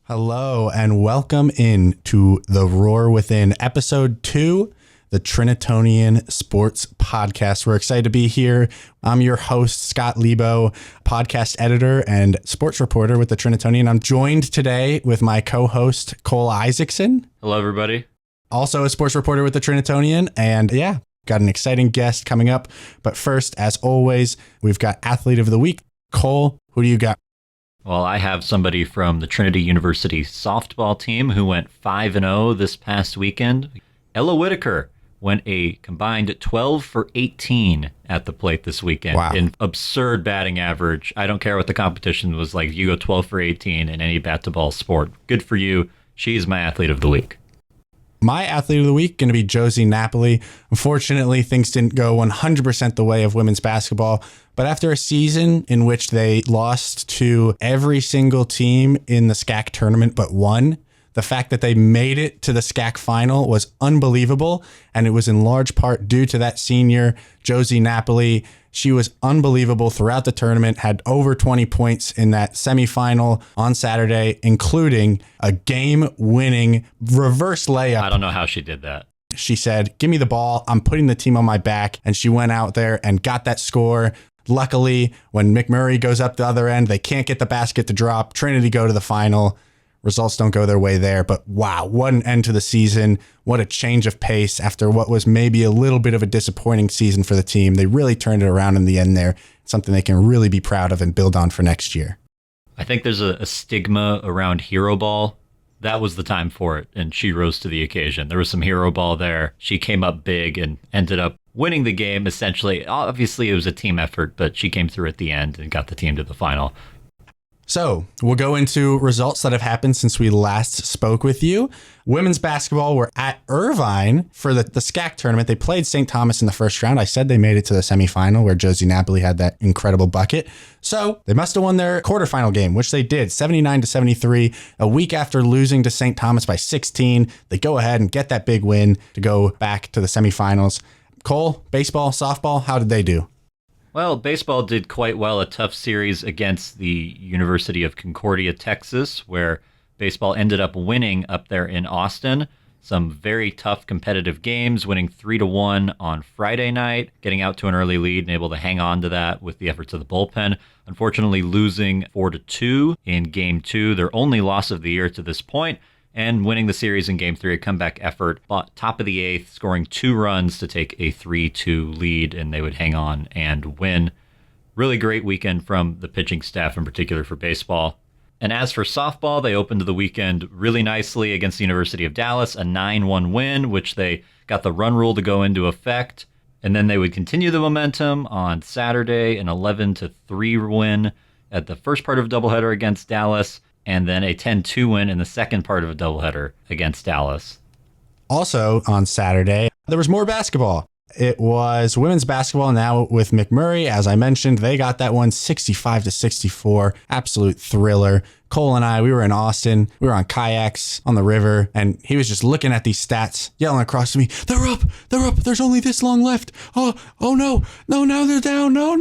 Hello and welcome in to The Roar Within, Episode 2, the Trinitonian Sports Podcast. We're excited to be here. I'm your host, Scott Lebo, podcast editor and sports reporter with the Trinitonian. I'm joined today with my co-host, Cole Isaacson. Hello, everybody. Also a sports reporter with the Trinitonian. And yeah, got an exciting guest coming up. But first, as always, we've got Athlete of the Week. Cole, who do you got? Well, I have somebody from the Trinity University softball team who went 5-0 this past weekend. Ella Whitaker went a combined 12 for 18 at the plate this weekend. Wow. In absurd batting average. I don't care what the competition was like. You go 12 for 18 in any bat-to-ball sport. Good for you. She's my Athlete of the Week. My Athlete of the Week going to be Josie Napoli. Unfortunately, things didn't go 100% the way of women's basketball. But after a season in which they lost to every single team in the SCAC tournament but one, the fact that they made it to the SCAC final was unbelievable. And it was in large part due to that senior, Josie Napoli. She was unbelievable throughout the tournament, had over 20 points in that semifinal on Saturday, including a game-winning reverse layup. I don't know how she did that. She said, "Give me the ball. I'm putting the team on my back." And she went out there and got that score. Luckily, when McMurray goes up the other end, they can't get the basket to drop. Trinity go to the final. Results don't go their way there, but wow, what an end to the season. What a change of pace after what was maybe a little bit of a disappointing season for the team. They really turned it around in the end there. Something they can really be proud of and build on for next year. I think there's a stigma around hero ball. That was the time for it, and she rose to the occasion. There was some hero ball there. She came up big and ended up winning the game, essentially. Obviously, it was a team effort, but she came through at the end and got the team to the final. So we'll go into results that have happened since we last spoke with you. Women's basketball were at Irvine for the SCAC tournament. They played St. Thomas in the first round. I said they made it to the semifinal where Josie Napoli had that incredible bucket. So they must have won their quarterfinal game, which they did, 79-73. A week after losing to St. Thomas by 16, they go ahead and get that big win to go back to the semifinals. Cole, baseball, softball, how did they do? Well, baseball did quite well. A tough series against the University of Concordia, Texas, where baseball ended up winning up there in Austin. Some very tough competitive games, winning 3-1 on Friday night, getting out to an early lead and able to hang on to that with the efforts of the bullpen. Unfortunately, losing 4-2 in Game 2, their only loss of the year to this point, and winning the series in Game 3, a comeback effort, top of the 8th, scoring 2 runs to take a 3-2 lead, and they would hang on and win. Really great weekend from the pitching staff, in particular for baseball. And as for softball, they opened the weekend really nicely against the University of Dallas, a 9-1 win, which they got the run rule to go into effect. And then they would continue the momentum on Saturday, an 11-3 win at the first part of a doubleheader against Dallas, and then a 10-2 win in the second part of a doubleheader against Dallas. Also on Saturday, there was more basketball. It was women's basketball now with McMurray. As I mentioned, they got that one 65-64. Absolute thriller. Cole and I, we were in Austin. We were on kayaks on the river, and he was just looking at these stats, yelling across to me, they're up. There's only this long left. Oh no, now they're down. No.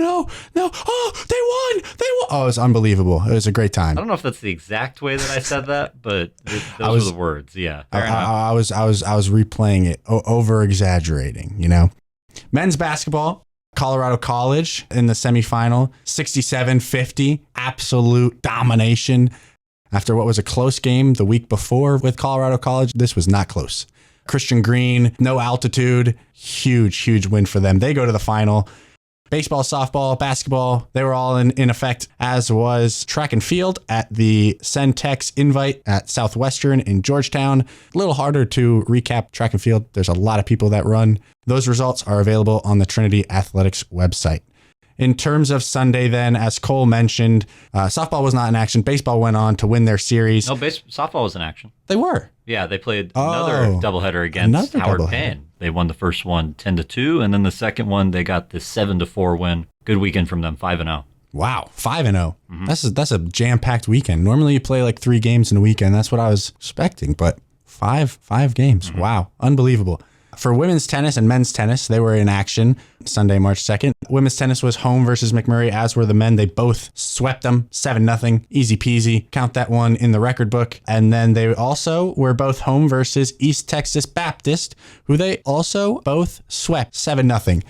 Oh, they won. Oh, it was unbelievable. It was a great time. I don't know if that's the exact way that I said that, but those were the words. Yeah, fair enough. I was replaying it, over exaggerating, you know. Men's basketball, Colorado College in the semifinal, 67-50, absolute domination. After what was a close game the week before with Colorado College, this was not close. Christian Green, no altitude, huge win for them. They go to the final. Baseball, softball, basketball, they were all in effect, as was track and field at the Centex Invite at Southwestern in Georgetown. A little harder to recap track and field. There's a lot of people that run. Those results are available on the Trinity Athletics website. In terms of Sunday then, as Cole mentioned, softball was not in action. Baseball went on to win their series. No, softball was in action. They were. Yeah, they played another doubleheader against Howard Payne. They won the first one 10-2, and then the second one they got the 7-4 win. Good weekend from them, 5-0. Wow, 5-0. Mm-hmm. That's a jam-packed weekend. Normally you play like 3 games in a weekend. That's what I was expecting, but five games. Mm-hmm. Wow, unbelievable. For women's tennis and men's tennis, they were in action Sunday, March 2nd. Women's tennis was home versus McMurray, as were the men. They both swept them 7-0. Easy peasy. Count that one in the record book. And then they also were both home versus East Texas Baptist, who they also both swept 7-0.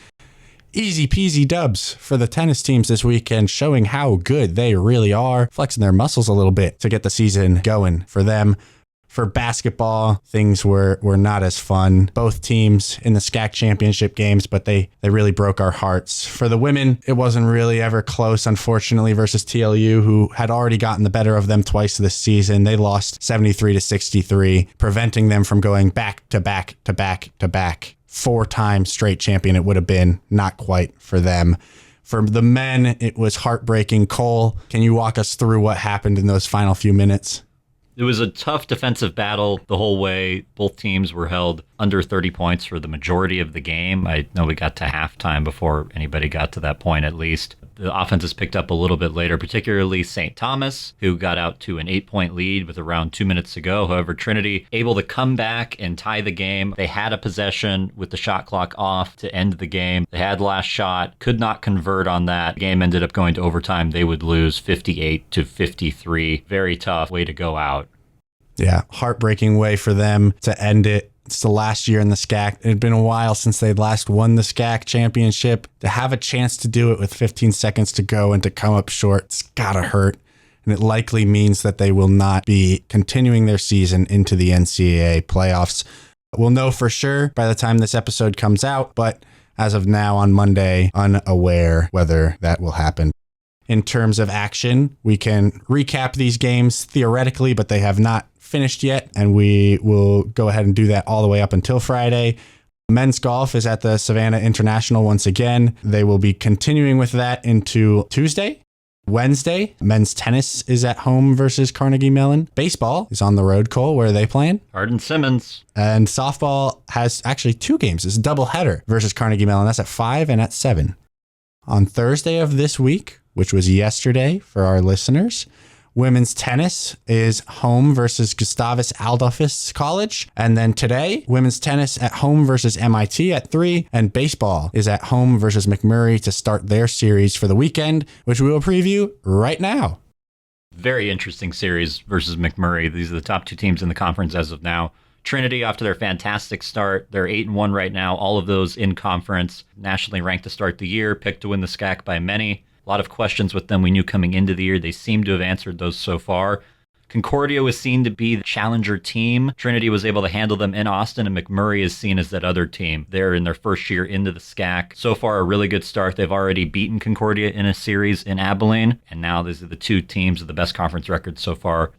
Easy peasy dubs for the tennis teams this weekend, showing how good they really are, flexing their muscles a little bit to get the season going for them. For basketball, things were not as fun. Both teams in the SCAC championship games, but they really broke our hearts. For the women, it wasn't really ever close, unfortunately, versus TLU, who had already gotten the better of them twice this season. They lost 73-63, preventing them from going back to back to back to back. 4-time straight champion it would have been, not quite for them. For the men, it was heartbreaking. Cole, can you walk us through what happened in those final few minutes? It was a tough defensive battle the whole way. Both teams were held under 30 points for the majority of the game. I know we got to halftime before anybody got to that point, at least. The offenses picked up a little bit later, particularly St. Thomas, who got out to an 8-point lead with around 2 minutes to go. However, Trinity able to come back and tie the game. They had a possession with the shot clock off to end the game. They had last shot, could not convert on that. The game ended up going to overtime. They would lose 58-53. Very tough way to go out. Yeah, heartbreaking way for them to end it. It's the last year in the SCAC. It had been a while since they'd last won the SCAC championship. To have a chance to do it with 15 seconds to go and to come up short, it's gotta hurt. And it likely means that they will not be continuing their season into the NCAA playoffs. We'll know for sure by the time this episode comes out, but as of now on Monday, unaware whether that will happen. In terms of action, we can recap these games theoretically, but they have not finished yet, and we will go ahead and do that all the way up until Friday. Men's golf is at the Savannah International once again. They will be continuing with that into Tuesday. Wednesday, men's tennis is at home versus Carnegie Mellon. Baseball is on the road. Cole, where are they playing? Hardin Simmons. And softball has actually 2 games. It's a doubleheader versus Carnegie Mellon. That's at 5 and at 7. On Thursday of this week, which was yesterday for our listeners, women's tennis is home versus Gustavus Adolphus College. And then today, women's tennis at home versus MIT at 3. And baseball is at home versus McMurray to start their series for the weekend, which we will preview right now. Very interesting series versus McMurray. These are the top 2 teams in the conference as of now. Trinity, after their fantastic start, they're 8-1 right now. All of those in conference, nationally ranked to start the year, picked to win the SCAC by many. A lot of questions with them we knew coming into the year. They seem to have answered those so far. Concordia was seen to be the challenger team. Trinity was able to handle them in Austin, and McMurray is seen as that other team. They're in their first year into the SCAC. So far, a really good start. They've already beaten Concordia in a series in Abilene, and now these are the 2 teams with the best conference records so far.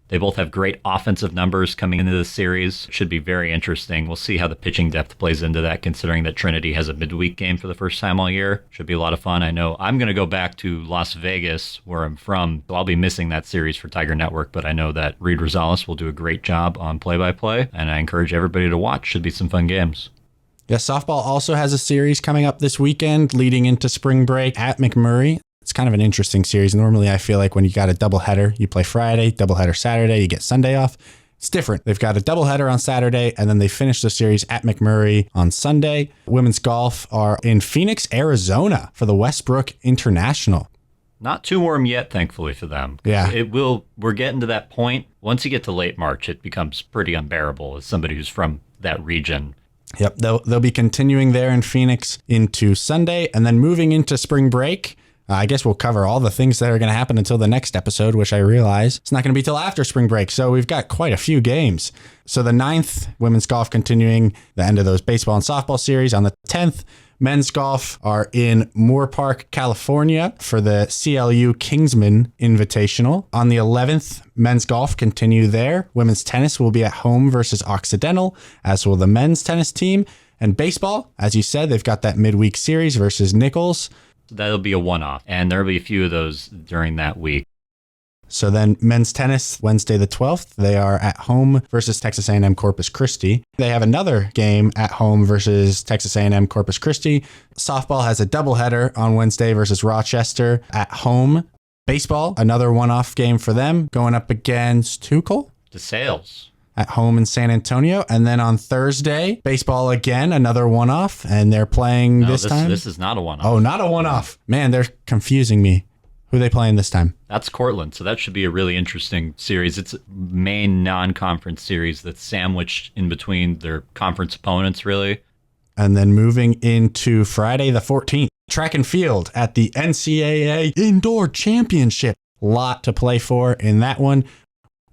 They both have great offensive numbers coming into this series. Should be very interesting. We'll see how the pitching depth plays into that, considering that Trinity has a midweek game for the first time all year. Should be a lot of fun. I know I'm going to go back to Las Vegas, where I'm from, so I'll be missing that series for Tiger Network, but I know that Reed Rosales will do a great job on play-by-play, and I encourage everybody to watch. Should be some fun games. Yeah, softball also has a series coming up this weekend leading into spring break at McMurray. It's kind of an interesting series. Normally, I feel like when you got a doubleheader, you play Friday, doubleheader Saturday, you get Sunday off. It's different. They've got a doubleheader on Saturday, and then they finish the series at McMurray on Sunday. Women's golf are in Phoenix, Arizona for the Westbrook International. Not too warm yet, thankfully, for them. Yeah. We're getting to that point. Once you get to late March, it becomes pretty unbearable as somebody who's from that region. Yep, they'll be continuing there in Phoenix into Sunday, and then moving into spring break. I guess we'll cover all the things that are going to happen until the next episode, which I realize it's not going to be till after spring break. So we've got quite a few games. So the 9th, women's golf continuing the end of those baseball and softball series. On the 10th, men's golf are in Moore Park, California for the CLU Kingsman Invitational. On the 11th, men's golf continue there. Women's tennis will be at home versus Occidental, as will the men's tennis team. And baseball, as you said, they've got that midweek series versus Nichols. That'll be a one-off, and there'll be a few of those during that week. So then men's tennis, Wednesday the 12th, they are at home versus Texas A&M Corpus Christi. They have another game at home versus Texas A&M Corpus Christi. Softball has a doubleheader on Wednesday versus Rochester at home. Baseball, another one-off game for them, going up against who, Cole? DeSales. at home in San Antonio. And then on Thursday, baseball again, another one-off, and they're playing this time. This is not a one-off. Oh, not a one-off. Man, they're confusing me. Who are they playing this time? That's Cortland, so that should be a really interesting series. It's a main non-conference series that's sandwiched in between their conference opponents, really. And then moving into Friday the 14th, track and field at the NCAA Indoor Championship. Lot to play for in that one.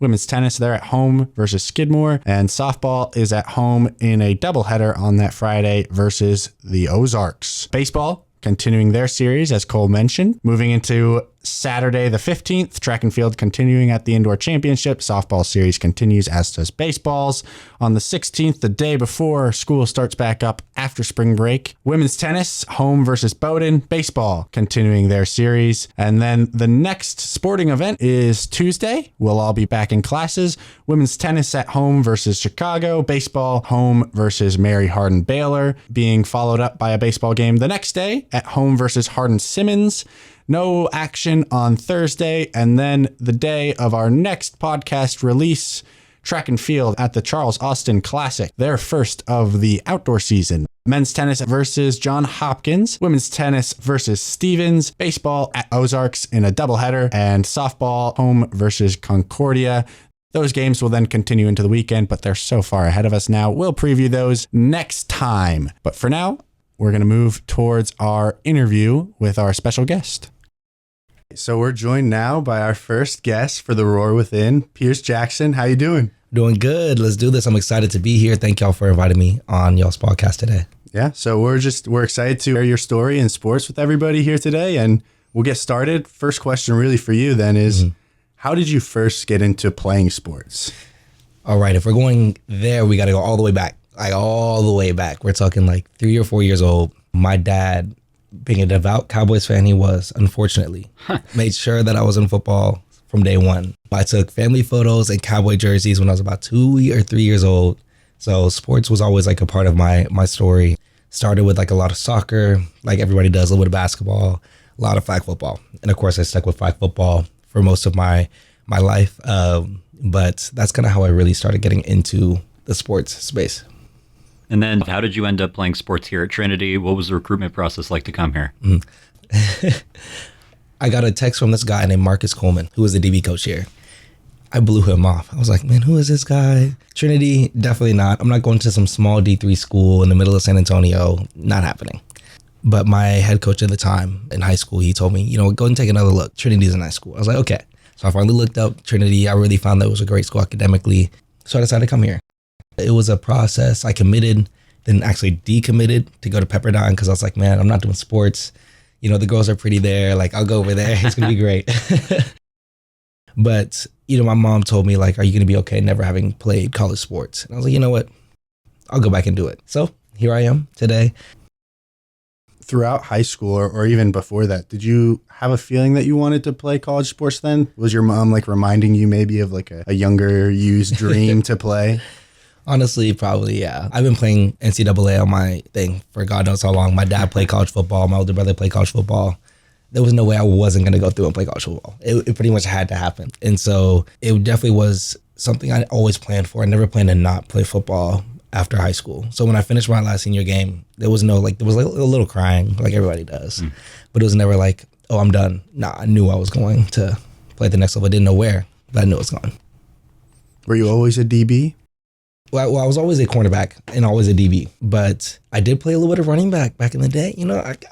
Women's tennis, they're at home versus Skidmore, and softball is at home in a doubleheader on that Friday versus the Ozarks. Baseball continuing their series, as Cole mentioned. Moving into Saturday the 15th, track and field continuing at the Indoor Championship. Softball series continues, as does baseball's. On the 16th, the day before school starts back up after spring break, women's tennis, home versus Bowdoin. Baseball continuing their series. And then the next sporting event is Tuesday. We'll all be back in classes. Women's tennis at home versus Chicago. Baseball, home versus Mary Hardin Baylor, being followed up by a baseball game the next day at home versus Hardin Simmons. No action on Thursday. And then the day of our next podcast release, track and field at the Charles Austin Classic, their first of the outdoor season. Men's tennis versus John Hopkins, women's tennis versus Stevens, baseball at Ozarks in a doubleheader, and softball home versus Concordia. Those games will then continue into the weekend, but they're so far ahead of us now. We'll preview those next time. But for now, we're going to move towards our interview with our special guest. So we're joined now by our first guest for The Roar Within, Pierce Jackson. How you doing? Doing good. Let's do this. I'm excited to be here. Thank y'all for inviting me on y'all's podcast today. Yeah, so we're excited to share your story in sports with everybody here today, and we'll get started. First question really for you then is, how did you first get into playing sports? All right, if we're going there, we got to go all the way back. We're talking like 3 or 4 years old. My dad, being a devout Cowboys fan he was, unfortunately, made sure that I was in football from day one. I took family photos and Cowboy jerseys when I was about 2 or 3 years old. So sports was always like a part of my story. Started with like a lot of soccer, like everybody does, a little bit of basketball, a lot of flag football. And of course I stuck with flag football for most of my life. But that's kind of how I really started getting into the sports space. And then how did you end up playing sports here at Trinity? What was the recruitment process like to come here? I got a text from this guy named Marcus Coleman, who was the DB coach here. I blew him off. I was like, man, who is this guy? Trinity? Definitely not. I'm not going to some small D3 school in the middle of San Antonio. Not happening. But my head coach at the time in high school, he told me, go and take another look. Trinity's a nice school. I was like, okay. So I finally looked up Trinity. I really found that it was a great school academically. So I decided to come here. It was a process. I committed, then actually decommitted to go to Pepperdine because I was like, man, I'm not doing sports. The girls are pretty there. Like, I'll go over there. It's going to be great. But, my mom told me, like, are you going to be okay never having played college sports? And I was like, you know what? I'll go back and do it. So here I am today. Throughout high school or even before that, did you have a feeling that you wanted to play college sports then? Was your mom like reminding you maybe of like a younger you's dream to play? Honestly, probably, yeah. I've been playing NCAA on my thing for God knows how long. My dad played college football. My older brother played college football. There was no way I wasn't going to go through and play college football. It pretty much had to happen. And so it definitely was something I always planned for. I never planned to not play football after high school. So when I finished my last senior game, there was a little crying like everybody does. But it was never like, oh, I'm done. Nah, I knew I was going to play at the next level. I didn't know where, but I knew it was going. Were you always a DB? Well, I was always a cornerback and always a DB, but I did play a little bit of running back in the day.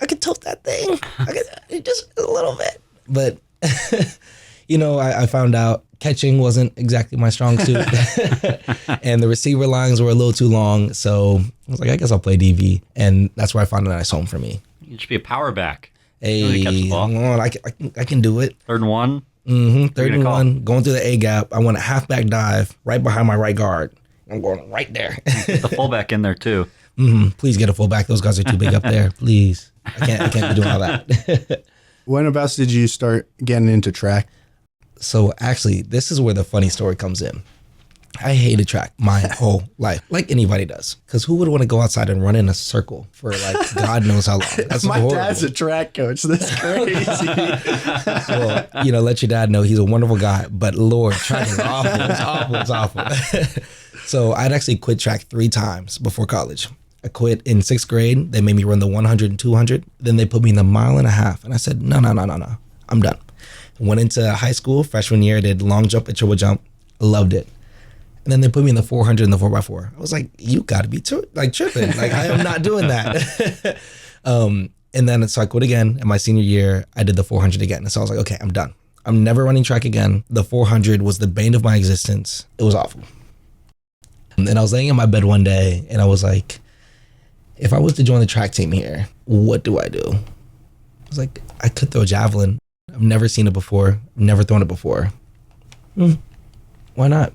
I could tote that thing. I could just a little bit. But, I found out catching wasn't exactly my strong suit. And the receiver lines were a little too long. So I was like, I guess I'll play DB. And that's where I found a nice home for me. You should be a power back. Hey, catch the ball. I can do it. 3rd and 1? Mm-hmm. 3rd and 1, going through the A gap. I want a halfback dive right behind my right guard. I'm going right there. Get the fullback in there too. Please get a fullback. Those guys are too big up there. Please. I can't be doing all that. Whenabouts did you start getting into track? So actually, this is where the funny story comes in. I hated track my whole life, like anybody does. Because who would want to go outside and run in a circle for like God knows how long? That's My horrible. dad's a track coach. That's crazy. Well, let your dad know he's a wonderful guy, but Lord, track is awful. It's awful. So I'd actually quit track 3 times before college. I quit in 6th grade. They made me run the 100 and 200. Then they put me in the 1.5 miles. And I said, no. I'm done. Went into high school, freshman year, did long jump and triple jump. Loved it. And then they put me in the 400 and the 4x4. I was like, you got to be tripping. Like, I am not doing that. And then so I quit again. In my senior year, I did the 400 again. And so I was like, okay, I'm done. I'm never running track again. The 400 was the bane of my existence. It was awful. And then I was laying in my bed one day and I was like, if I was to join the track team here, what do I do? I was like, I could throw a javelin. I've never seen it before. I've never thrown it before. Why not?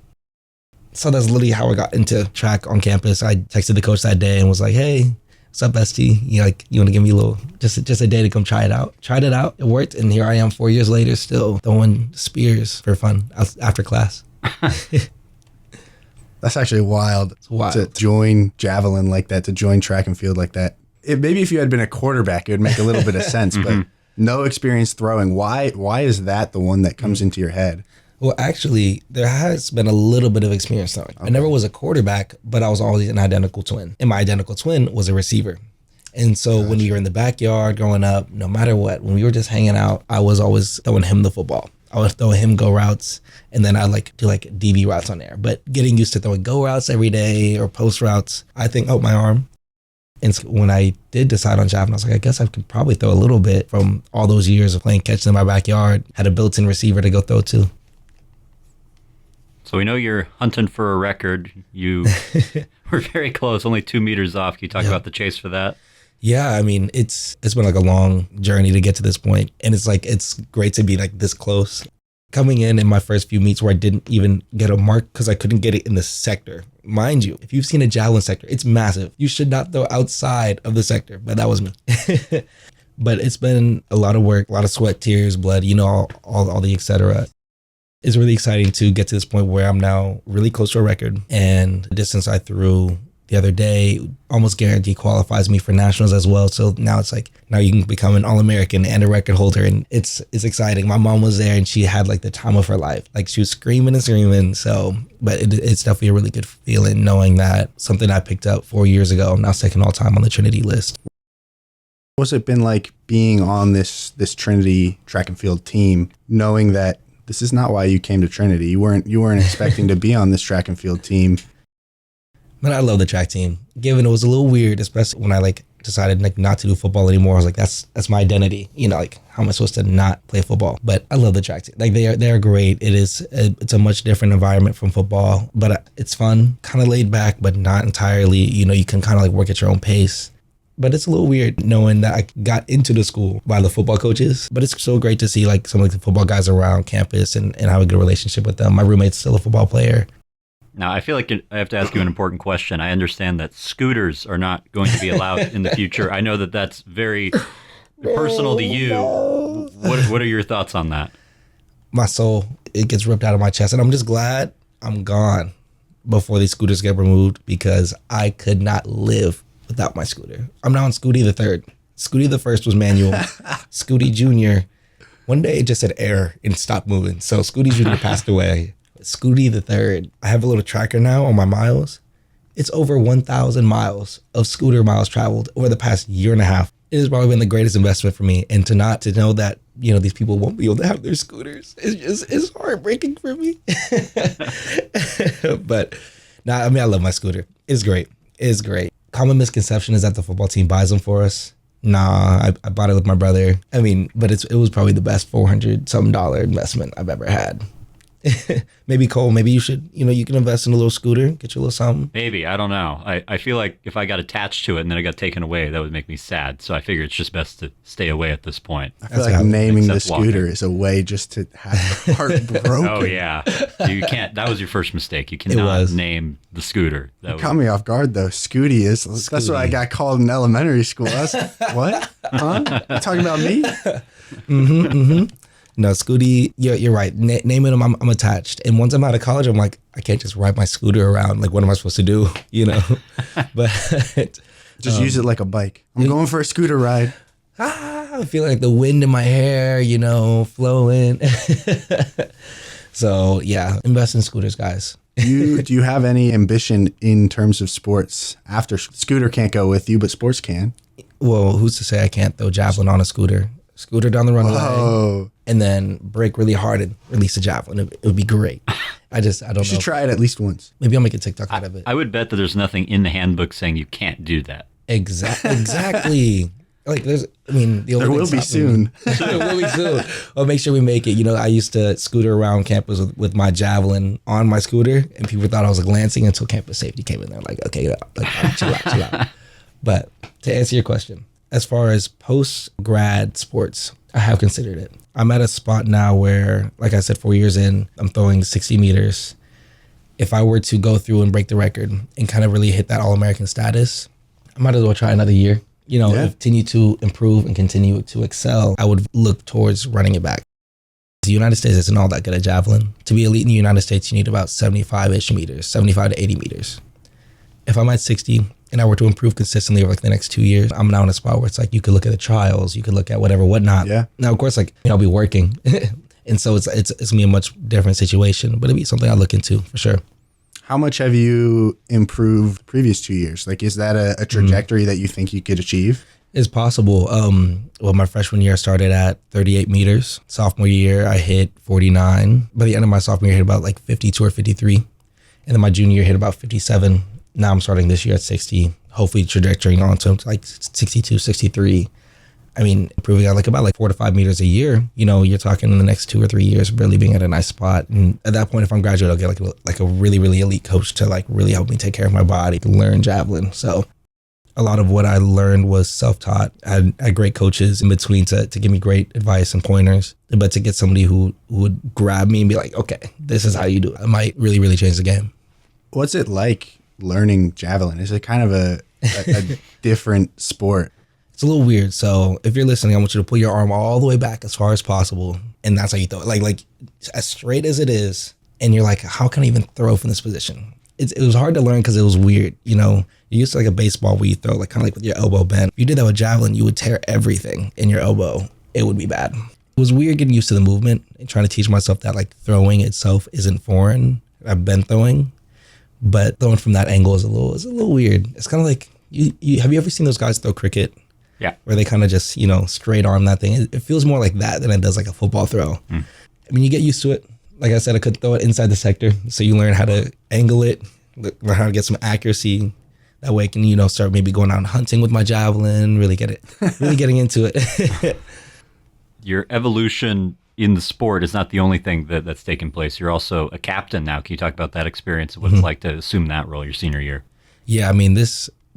So that's literally how I got into track on campus. I texted the coach that day and was like, hey, what's up, bestie? You want to give me a little, just a day to come try it out? Tried it out. It worked. And here I am 4 years later, still throwing spears for fun after class. That's actually wild. It's wild. To join javelin like that, to join track and field like that. Maybe if you had been a quarterback, it would make a little bit of sense, but no experience throwing. Why is that the one that comes into your head? Well, actually, there has been a little bit of experience throwing. Okay. I never was a quarterback, but I was always an identical twin. And my identical twin was a receiver. And so when you were in the backyard growing up, no matter what, when we were just hanging out, I was always throwing him the football. I would throw him go routes, and then I'd do DB routes on there. But getting used to throwing go routes every day or post routes, I think, my arm. And so when I did decide on javelin, I was like, I guess I could probably throw a little bit from all those years of playing catch in my backyard. Had a built-in receiver to go throw to. So we know you're hunting for a record. You were very close, only 2 meters off. Can you talk about the chase for that? Yeah, I mean, it's been like a long journey to get to this point. And it's great to be like this close. Coming in my first few meets where I didn't even get a mark because I couldn't get it in the sector. Mind you, if you've seen a javelin sector, it's massive. You should not throw outside of the sector, but that was me. But it's been a lot of work, a lot of sweat, tears, blood, all the et cetera. It's really exciting to get to this point where I'm now really close to a record. And the distance I threw the other day almost guaranteed qualifies me for nationals as well. So now it's like, now you can become an All-American and a record holder. And it's exciting. My mom was there and she had like the time of her life. Like she was screaming and screaming. So, but it's definitely a really good feeling knowing that something I picked up 4 years ago, I'm now second all time on the Trinity list. What's it been like being on this Trinity track and field team, knowing that this is not why you came to Trinity? You weren't expecting to be on this track and field team. But I love the track team. Given it was a little weird, especially when I decided not to do football anymore. I was like, that's my identity. How am I supposed to not play football? But I love the track team. They're great. It's a much different environment from football, but it's fun, kind of laid back, but not entirely. You can kind of work at your own pace. But it's a little weird knowing that I got into the school by the football coaches. But it's so great to see some of the football guys around campus and have a good relationship with them. My roommate's still a football player. Now, I feel like I have to ask you an important question. I understand that scooters are not going to be allowed in the future. I know that that's very personal to you. What are your thoughts on that? My soul, it gets ripped out of my chest. And I'm just glad I'm gone before these scooters get removed because I could not live without my scooter. I'm now on Scooty the third. Scooty the first was manual. Scooty Jr., one day it just said error and stopped moving. So Scooty Jr. passed away. Scooty the third. I have a little tracker now on my miles. It's over 1,000 miles of scooter miles traveled over the past year and a half. It has probably been the greatest investment for me. And to know that, these people won't be able to have their scooters, it's heartbreaking for me. But I love my scooter. It's great. It's great. Common misconception is that the football team buys them for us. Nah, I bought it with my brother. But it was probably the best $400-something investment I've ever had. Maybe Cole, maybe you should, you can invest in a little scooter, get you a little something. Maybe, I don't know. I feel like if I got attached to it and then it got taken away, that would make me sad. So I figure it's just best to stay away at this point. I feel like naming the scooter is a way just to have your heart broken. Oh yeah, you can't. That was your first mistake. You cannot name the scooter. That caught me off guard though. Scooty is. Scooty. That's what I got called in elementary school. What? Huh? You talking about me? No, Scooty, you're right. Naming them, I'm attached. And once I'm out of college, I'm like, I can't just ride my scooter around. Like, what am I supposed to do? You know? But just use it like a bike. I'm going for a scooter ride. I feel like the wind in my hair, you know, flowing. So yeah, invest in scooters, guys. Do you have any ambition in terms of sports after scooter can't go with you, but sports can? Well, who's to say I can't throw javelin on a scooter? Scooter down the runway. Oh. And then brake really hard and release a javelin. It would be great. I don't know. You should try it at least once. Maybe I'll make a TikTok out of it. I would bet that there's nothing in the handbook saying you can't do that. Exactly. Like the there will be soon. There will be soon. I'll make sure we make it. You know, I used to scooter around campus with my javelin on my scooter, and people thought I was glancing until campus safety came in there. Like, okay, chill out. But to answer your question, as far as post-grad sports, I have considered it. I'm at a spot now where, like I said, 4 years in, I'm throwing 60 meters. If I were to go through and break the record and kind of really hit that All-American status, I might as well try another year. You know, continue to improve and continue to excel. I would look towards running it back. The United States isn't all that good at javelin. To be elite in the United States, you need about 75-ish meters, 75 to 80 meters. If I'm at 60 and I were to improve consistently over like the next 2 years, I'm now in a spot where it's like you could look at the trials, you could look at whatnot. Yeah. Now, of course, like, you know, I'll be working. And so it's gonna be a much different situation, but it'd be something I'll look into for sure. How much have you improved the previous 2 years? Like, is that a trajectory that you think you could achieve? It's possible. Well, my freshman year I started at 38 meters. Sophomore year, I hit 49. By the end of my sophomore year, I hit about like 52 or 53. And then my junior year hit about 57. Now I'm starting this year at 60, hopefully trajectorying on to like 62, 63. I mean, improving at about 4 to 5 meters a year. You know, you're talking in the next 2 or 3 years, really being at a nice spot. And at that point, if I'm graduate, I'll get like a really, really elite coach to like really help me take care of my body, learn javelin. So a lot of what I learned was self-taught. I had great coaches in between to give me great advice and pointers. But to get somebody who would grab me and be like, okay, this is how you do it, might really, really change the game. What's it like learning javelin? Is it kind of a different sport? It's a little weird. So if you're listening, I want you to pull your arm all the way back as far as possible. And that's how you throw it. Like as straight as it is. And you're like, how can I even throw from this position? It was hard to learn because it was weird. You know, you're used to like a baseball where you throw like kind of like with your elbow bent. If you did that with javelin, you would tear everything in your elbow. It would be bad. It was weird getting used to the movement and trying to teach myself that like throwing itself isn't foreign. I've been throwing, but throwing from that angle is a little weird. It's kind of like, have you ever seen those guys throw cricket? Yeah. Where they kind of just, you know, straight arm that thing. It feels more like that than it does like a football throw. I mean, you get used to it. Like I said, I could throw it inside the sector. So you learn how to angle it, learn how to get some accuracy. That way I can, you know, start maybe going out hunting with my javelin, really getting into it. Your evolution in the sport is not the only thing that's taken place. You're also a captain now. Can you talk about that experience and what it's like to assume that role your senior year? Yeah, I mean,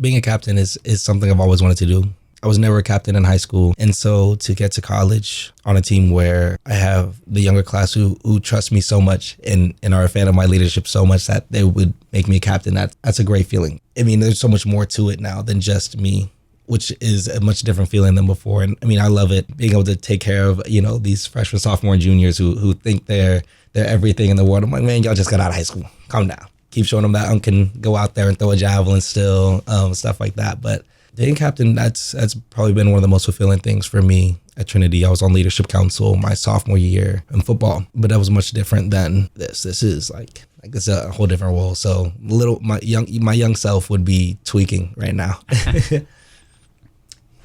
being a captain is something I've always wanted to do. I was never a captain in high school. And so to get to college on a team where I have the younger class who trust me so much and are a fan of my leadership so much that they would make me a captain, that's a great feeling. I mean, there's so much more to it now than just me, which is a much different feeling than before. And I mean, I love it, being able to take care of, you know, these freshmen, sophomore, and juniors who think they're everything in the world. I'm like, man, y'all just got out of high school. Calm down. Keep showing them that I can go out there and throw a javelin still, stuff like that. But being captain, that's probably been one of the most fulfilling things for me at Trinity. I was on leadership council my sophomore year in football, but that was much different than this. This is like it's a whole different world. So my young self would be tweaking right now.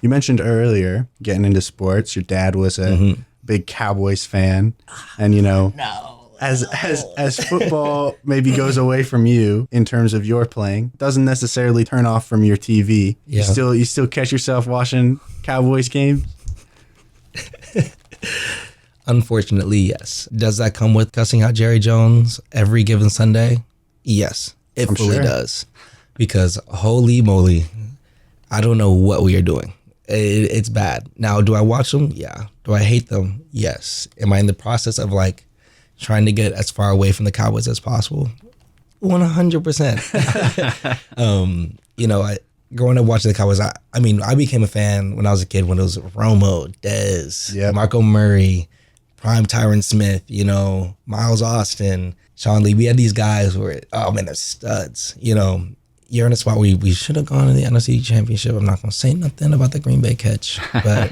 You mentioned earlier getting into sports. Your dad was a big Cowboys fan, and you know. No. As football maybe goes away from you in terms of your playing, doesn't necessarily turn off from your TV. Yeah. You still catch yourself watching Cowboys games? Unfortunately, yes. Does that come with cussing out Jerry Jones every given Sunday? Yes, it fully does. Because holy moly, I don't know what we are doing. It's bad. Now, do I watch them? Yeah. Do I hate them? Yes. Am I in the process of like trying to get as far away from the Cowboys as possible? 100%. You know, growing up watching the Cowboys, I mean, I became a fan when I was a kid when it was Romo, Dez, Marco Murray, prime Tyron Smith, you know, Miles Austin, Sean Lee. We had these guys where, oh man, they're studs. You know, you're in a spot where we should have gone to the NFC Championship. I'm not going to say nothing about the Green Bay catch. But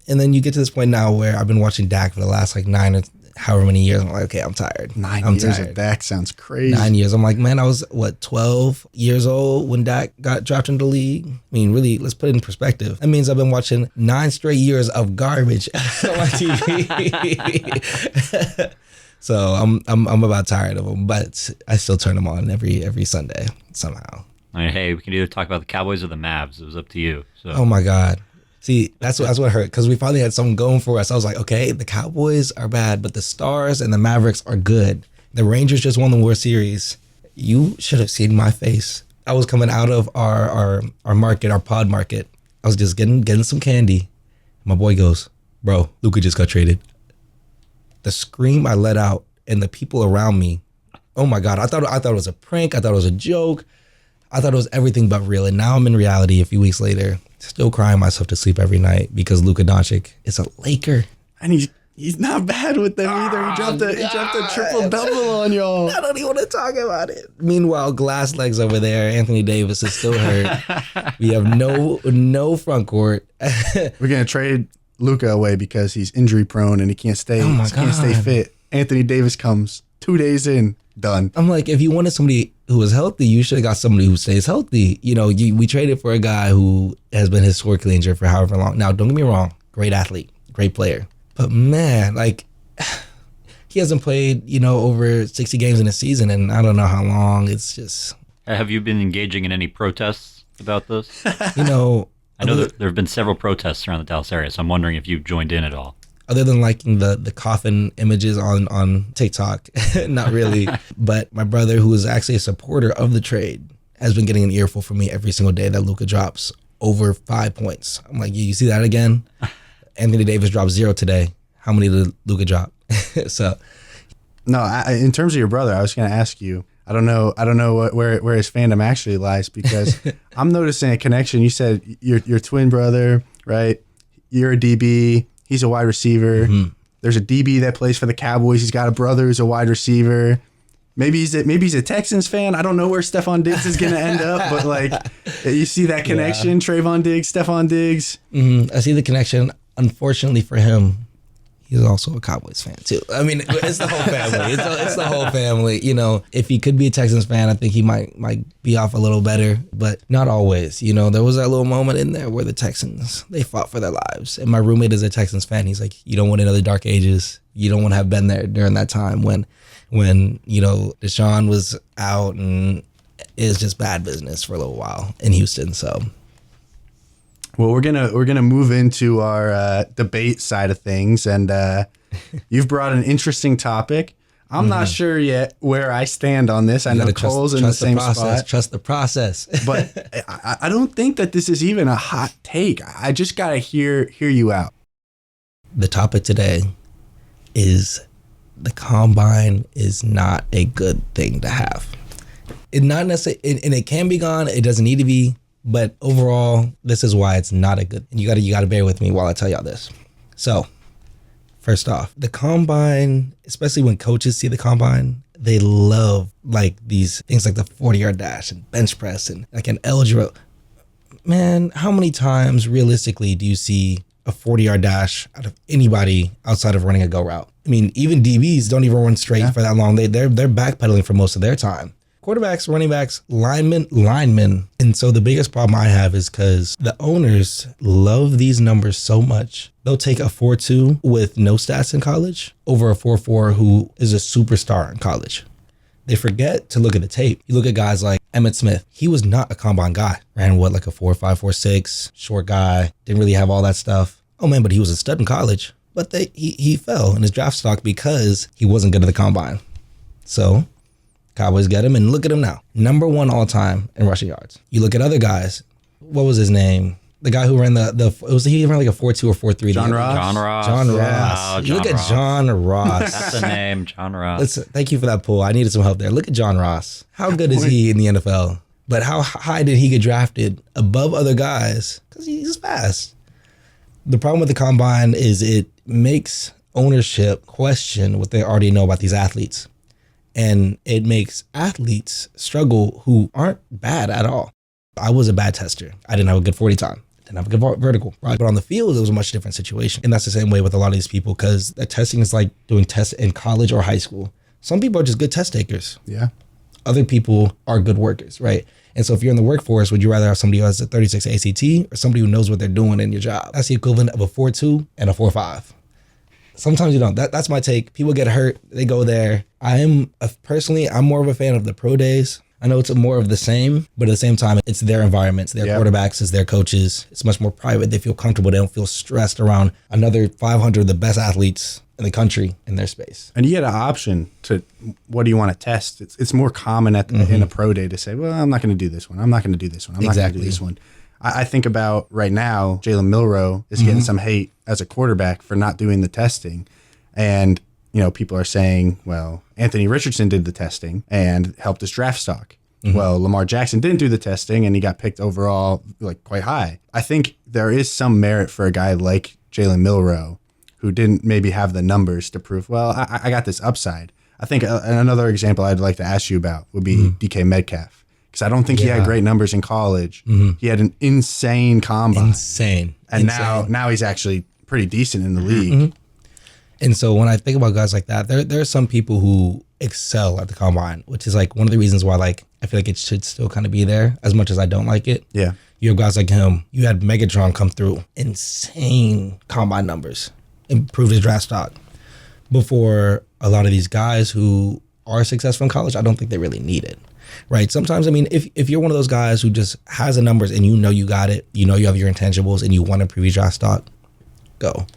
and then you get to this point now where I've been watching Dak for the last like 9 or however many years. I'm like, okay, I'm tired. 9 I'm years tired. of Dak sounds crazy. 9 years. I'm like, man, I was, 12 years old when Dak got drafted into the league? I mean, really, let's put it in perspective. That means I've been watching 9 straight years of garbage on my TV. So I'm about tired of them, but I still turn them on every Sunday somehow. I mean, hey, we can either talk about the Cowboys or the Mavs. It was up to you. So. Oh my God. See, that's what hurt, because we finally had something going for us. I was like, okay, the Cowboys are bad, but the Stars and the Mavericks are good. The Rangers just won the World Series. You should have seen my face. I was coming out of our market, our pod market. I was just getting some candy. My boy goes, bro, Luka just got traded. The scream I let out and the people around me, oh my God, I thought it was a prank. I thought it was a joke. I thought it was everything but real. And now I'm in reality a few weeks later, still crying myself to sleep every night because Luka Doncic is a Laker. And he's not bad with them either. He dropped a triple-double on y'all. I don't even want to talk about it. Meanwhile, glass legs over there, Anthony Davis is still hurt. We have no front court. We're going to trade Luka away because he's injury prone and he can't stay fit. Anthony Davis comes 2 days in, done. I'm like, if you wanted somebody who was healthy, you should have got somebody who stays healthy. You know, we traded for a guy who has been historically injured for however long. Now, don't get me wrong, great athlete, great player. But man, like, he hasn't played, you know, over 60 games in a season, and I don't know how long. It's just... Have you been engaging in any protests about this? You know... I know there have been several protests around the Dallas area, so I'm wondering if you've joined in at all. Other than liking the coffin images on TikTok, not really. But my brother, who is actually a supporter of the trade, has been getting an earful from me every single day that Luka drops over 5 points. I'm like, you see that again? Anthony Davis dropped 0 today. How many did Luka drop? So, no, in terms of your brother, I was going to ask you. I don't know where his fandom actually lies, because I'm noticing a connection. You said your twin brother, right? You're a DB. He's a wide receiver. Mm-hmm. There's a DB that plays for the Cowboys. He's got a brother who's a wide receiver. Maybe he's a Texans fan. I don't know where Stephon Diggs is going to end up, but like, you see that connection, yeah. Trayvon Diggs, Stephon Diggs. Mm-hmm. I see the connection. Unfortunately for him, he's also a Cowboys fan too. I mean, it's the whole family. It's the whole family. You know, if he could be a Texans fan, I think he might be off a little better, but not always. You know, there was that little moment in there where the Texans, they fought for their lives. And my roommate is a Texans fan. He's like, you don't want another dark ages. You don't want to have been there during that time when you know, Deshaun was out, and it was just bad business for a little while in Houston. So. Well, we're gonna move into our debate side of things, and you've brought an interesting topic. I'm not sure yet where I stand on this. I know Cole's in the same spot. Trust the process. But I don't think that this is even a hot take. I just gotta hear you out. The topic today is the combine is not a good thing to have. It not necessarily, and it can be gone. It doesn't need to be. But overall, this is why it's not a good. And you gotta bear with me while I tell y'all this. So, first off, the combine, especially when coaches see the combine, they love like these things like the 40-yard dash and bench press and like an L drill. Man, how many times realistically do you see a 40-yard dash out of anybody outside of running a go route? I mean, even DBs don't even run straight for that long. They're backpedaling for most of their time. Quarterbacks, running backs, linemen. And so the biggest problem I have is because the owners love these numbers so much. They'll take a 4.2 with no stats in college over a 4.4 who is a superstar in college. They forget to look at the tape. You look at guys like Emmitt Smith. He was not a combine guy. Ran like a 4.5, 4.6, short guy. Didn't really have all that stuff. Oh man, but he was a stud in college. But he fell in his draft stock because he wasn't good at the combine. So Cowboys get him, and look at him now. Number 1 all time in rushing yards. You look at other guys. What was his name? The guy who ran he ran like a 4.2 or 4.3. John Ross. John Ross. Wow, You look at John Ross. That's the name, John Ross. Thank you for that pull. I needed some help there. Look at John Ross. How good is he in the NFL? But how high did he get drafted above other guys? Because he's fast. The problem with the combine is it makes ownership question what they already know about these athletes. And it makes athletes struggle who aren't bad at all. I was a bad tester. I didn't have a good 40 time. Didn't have a good vertical. Right? But on the field, it was a much different situation. And that's the same way with a lot of these people, because that testing is like doing tests in college or high school. Some people are just good test takers. Yeah. Other people are good workers, right? And so if you're in the workforce, would you rather have somebody who has a 36 ACT or somebody who knows what they're doing in your job? That's the equivalent of a 4.2 and a 4.5. Sometimes you don't. That's my take. People get hurt. They go there. Personally, I'm more of a fan of the pro days. I know it's more of the same, but at the same time, it's their environments, their quarterbacks, it's their coaches. It's much more private. They feel comfortable. They don't feel stressed around another 500 of the best athletes in the country in their space. And you get an option to what do you want to test. It's more common in a pro day to say, well, I'm not going to do this one. I'm not going to do this one. I'm not going to do this one. I think about right now, Jalen Milroe is getting some hate as a quarterback for not doing the testing. And, people are saying, well, Anthony Richardson did the testing and helped his draft stock. Well, Lamar Jackson didn't do the testing and he got picked overall quite high. I think there is some merit for a guy like Jalen Milroe who didn't maybe have the numbers to prove, well, I got this upside. I think another example I'd like to ask you about would be DK Metcalf. Because I don't think he had great numbers in college. He had an insane combine. Insane. And now he's actually pretty decent in the league. And so when I think about guys like that, there are some people who excel at the combine, which is like one of the reasons why I feel like it should still kind of be there as much as I don't like it. Yeah. You have guys like him. You had Megatron come through. Insane combine numbers. Improved his draft stock. Before a lot of these guys who are successful in college, I don't think they really need it. Right. Sometimes, if you're one of those guys who just has the numbers and you got it, you have your intangibles and you want to improve your draft stock, go.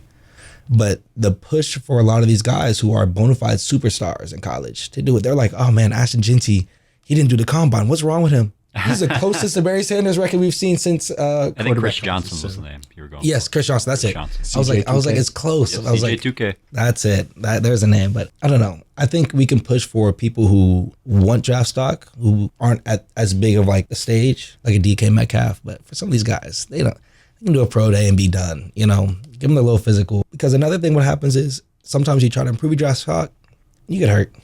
But the push for a lot of these guys who are bona fide superstars in college to do it, they're like, oh man, Ashton Genty, he didn't do the combine. What's wrong with him? He's the closest to Barry Sanders record we've seen since. I think Chris Johnson was the name you were going. Yes, Chris Johnson. That's it. I was like, it's close. Yes, I was like, CJ2K. That's it. There's a name, but I don't know. I think we can push for people who want draft stock, who aren't at as big of like the stage, like a DK Metcalf. But for some of these guys, they can do a pro day and be done. Give them a little physical. Because another thing, what happens is sometimes you try to improve your draft stock, you get hurt.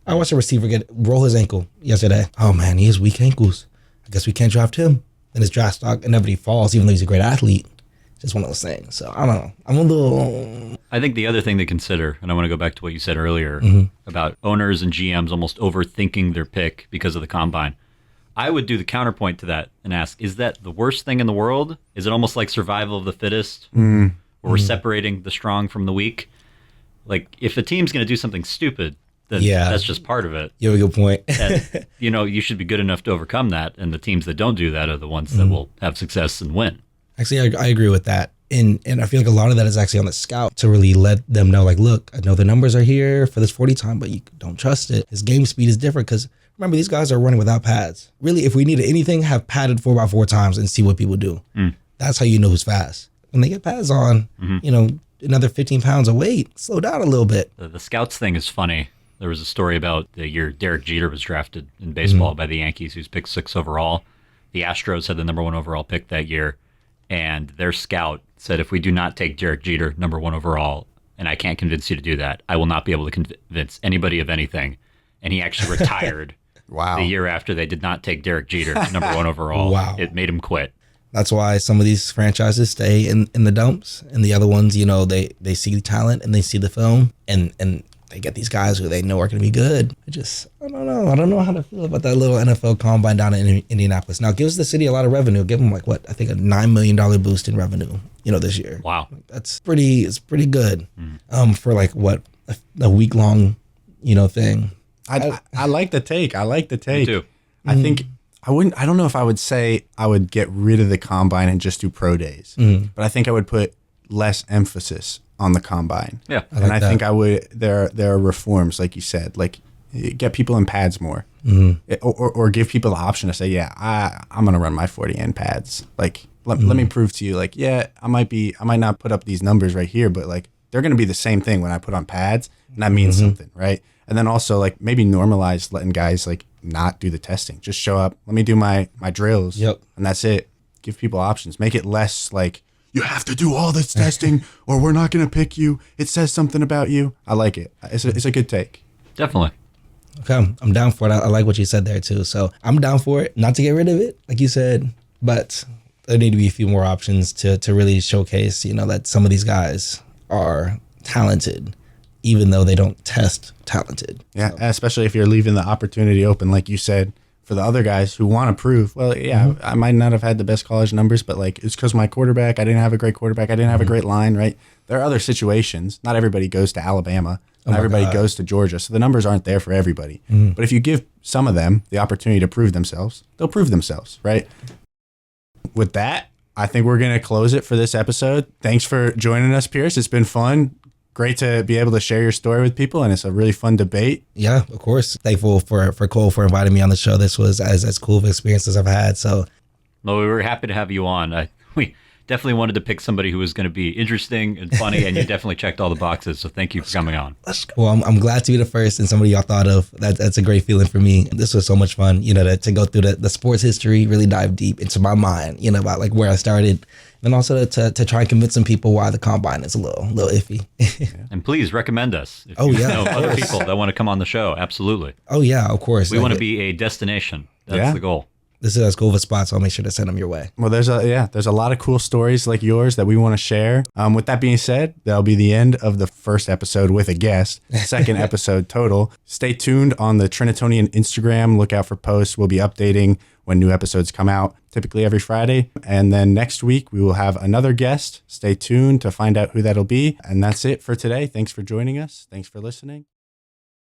I watched a receiver roll his ankle yesterday. Oh man, he has weak ankles. I guess we can't draft him. Then his draft stock inevitably falls, even though he's a great athlete. Just one of those things. So I don't know. I'm a little. I think the other thing to consider, and I want to go back to what you said earlier about owners and GMs almost overthinking their pick because of the combine. I would do the counterpoint to that and ask, is that the worst thing in the world? Is it almost like survival of the fittest? Where we're separating the strong from the weak? Like, if a team's going to do something stupid, then that's just part of it. You have a good point. And, you should be good enough to overcome that. And the teams that don't do that are the ones that will have success and win. Actually, I agree with that. And I feel like a lot of that is actually on the scout to really let them know, like, look, I know the numbers are here for this 40 time, but you don't trust it. His game speed is different because remember, these guys are running without pads. Really, if we needed anything, have padded 4x4 times and see what people do. That's how you know who's fast. When they get pads on, another 15 pounds of weight, slow down a little bit. The scouts thing is funny. There was a story about the year Derek Jeter was drafted in baseball by the Yankees, who's picked 6 overall. The Astros had the number 1 overall pick that year, and their scout said, if we do not take Derek Jeter number 1 overall, and I can't convince you to do that, I will not be able to convince anybody of anything. And he actually retired the year after they did not take Derek Jeter number 1 overall. Wow. It made him quit. That's why some of these franchises stay in the dumps, and the other ones, they see the talent and they see the film, and they get these guys who they know are going to be good. I don't know. I don't know how to feel about that little NFL combine down in Indianapolis. Now, it gives the city a lot of revenue. Give them I think a $9 million boost in revenue, this year. Wow. It's pretty good for a week long, thing. I like the take. Me too. I think I don't know if I would say I would get rid of the combine and just do pro days, but I think I would put less emphasis on the combine. Yeah. I think I would, there are reforms, like you said, like get people in pads more or give people the option to say, I'm going to run my 40 in pads. Like, let me prove to you, like, I might not put up these numbers right here, but like, they're going to be the same thing when I put on pads, and that means something, right? And then also like maybe normalize letting guys like not do the testing. Just show up. Let me do my drills. Yep. And that's it. Give people options. Make it less like you have to do all this testing or we're not going to pick you. It says something about you. I like it. It's a good take. Definitely. Okay, I'm down for it. I like what you said there too. So I'm down for it. Not to get rid of it, like you said, but there need to be a few more options to really showcase, that some of these guys are talented, even though they don't test talented. Yeah, especially if you're leaving the opportunity open, like you said, for the other guys who want to prove, well, yeah, I might not have had the best college numbers, but like it's because my quarterback, I didn't have a great quarterback. I didn't have a great line, right? There are other situations. Not everybody goes to Alabama. Not everybody goes to Georgia. So the numbers aren't there for everybody. But if you give some of them the opportunity to prove themselves, they'll prove themselves, right? With that, I think we're going to close it for this episode. Thanks for joining us, Pierce. It's been fun. Great to be able to share your story with people, and it's a really fun debate. Yeah, of course. Thankful for Cole for inviting me on the show. This was as cool of an experience as I've had. So, well, we were happy to have you on. We definitely wanted to pick somebody who was going to be interesting and funny, and you definitely checked all the boxes. So thank you for coming on. Well, I'm glad to be the first and somebody y'all thought of. That's a great feeling for me. This was so much fun, to go through the sports history, really dive deep into my mind, about like where I started. And also to try and convince some people why the combine is a little iffy. And please recommend us. If you know other people that want to come on the show. Absolutely. Oh, yeah, of course. We want to be a destination. That's the goal. This is as cool of a spot, so I'll make sure to send them your way. Well, there's a lot of cool stories like yours that we want to share. With that being said, that'll be the end of the first episode with a guest, second episode total. Stay tuned on the Trinitonian Instagram. Look out for posts. We'll be updating when new episodes come out, typically every Friday. And then next week, we will have another guest. Stay tuned to find out who that'll be. And that's it for today. Thanks for joining us. Thanks for listening.